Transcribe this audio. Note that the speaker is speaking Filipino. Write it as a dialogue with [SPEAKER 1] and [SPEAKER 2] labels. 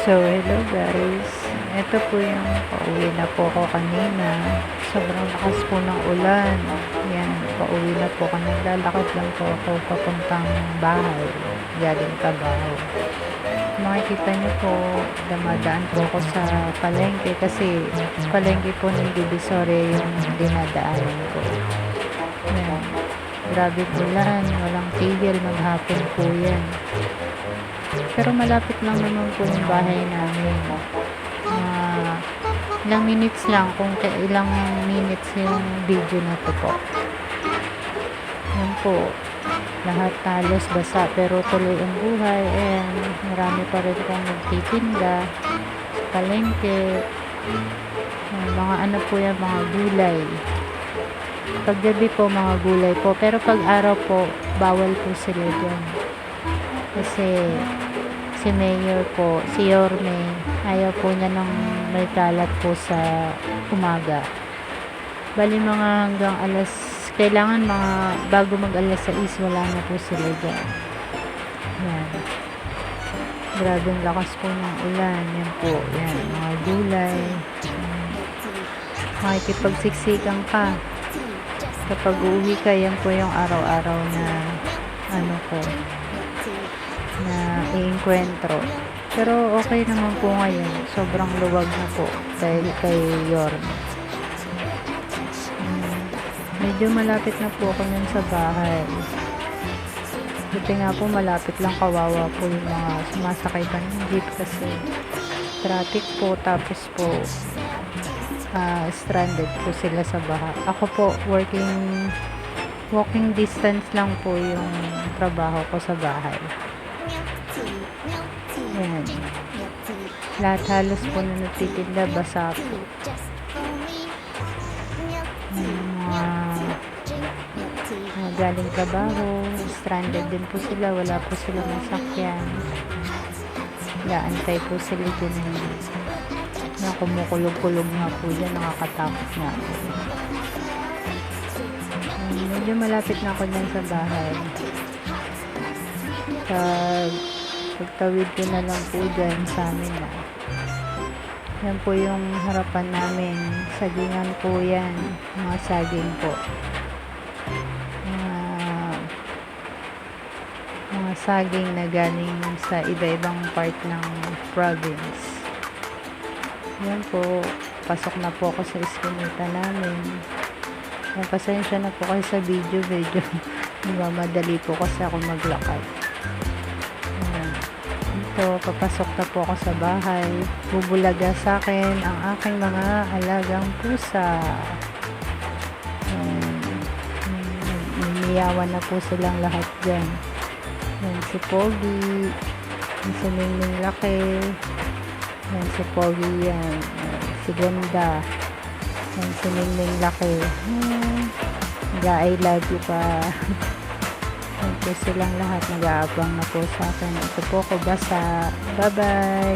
[SPEAKER 1] Hello guys. Ito po yung pauwi na po ako kanina. Sobrang lakas po ng ulan. Yan, pauwi na po ako. Naglalakad lang po ako papuntang bahay. Galing trabaho. Makikita niyo po, dumadaan po ako sa palengke kasi palengke po ng Divisoria yung dinadaanan ko. Yan. Grabe po ulan. Walang tigil. Maghapon po yan. Pero malapit lang naman po yung bahay namin. Ilang minutes lang, kung ilang minutes yung video na to po. Yan po. Lahat halos basa pero tuloy ang buhay. Ayan, marami pa rin pong nagtitinda. Palengke. Mga ano po yan, mga gulay. Paggabi po, mga gulay po. Pero pag araw po, bawal po sila dyan. Kasi si Mayor po, si Yorme, ayaw po niya ng may kalat po sa umaga. Bali mga hanggang kailangan mga bago mag alas 6, wala na po sila dyan. Yan. Grabe ang lakas po ng ulan. Yan po, yan, mga gulay. Makikipagsiksikan ka. Kapag uuwi ka, yan po yung araw-araw na ano po, na iinkwentro. Pero okay naman po ngayon. Sobrang luwag na po dahil kay Yorm. Medyo malapit na po ako nun sa bahay. Buti nga po malapit lang, kawawa po yung mga sumasakay pa ng jeep kasi traffic po, tapos po stranded po sila sa baha. Ako po walking distance lang po yung trabaho ko sa bahay. Ayan. Lahat halos po na nagtitinda, basa po. Mga galing trabaho, stranded din po sila, wala po silang masakyan. Gaantay po sila dyan na kumukulog-kulog nga po dyan, nakakatakot nga po. Medyo malapit na ako dyan sa bahay. Pagtawid ko na lang po dyan sa amin na. Yan po yung harapan namin. Sagingan po yan. Mga saging po. Mga saging na galing sa iba-ibang part ng province. Yan po. Pasok na po ako sa eskinita namin. Pasensya na po kayo sa video. Mamadali po kasi ako maglakad. Papasok na po ako sa bahay. Bubulaga sa akin ang aking mga alagang pusa. Nimiyawan na po silang lahat dyan. Yan si Pogi, yan si Mingming Laki, yan si Pogi, yan si Ganda, yan si Mingming Laki. I love you pa. Yan po silang lahat, nag-aabang na po sa akin. Ito po ko basa. Bye bye.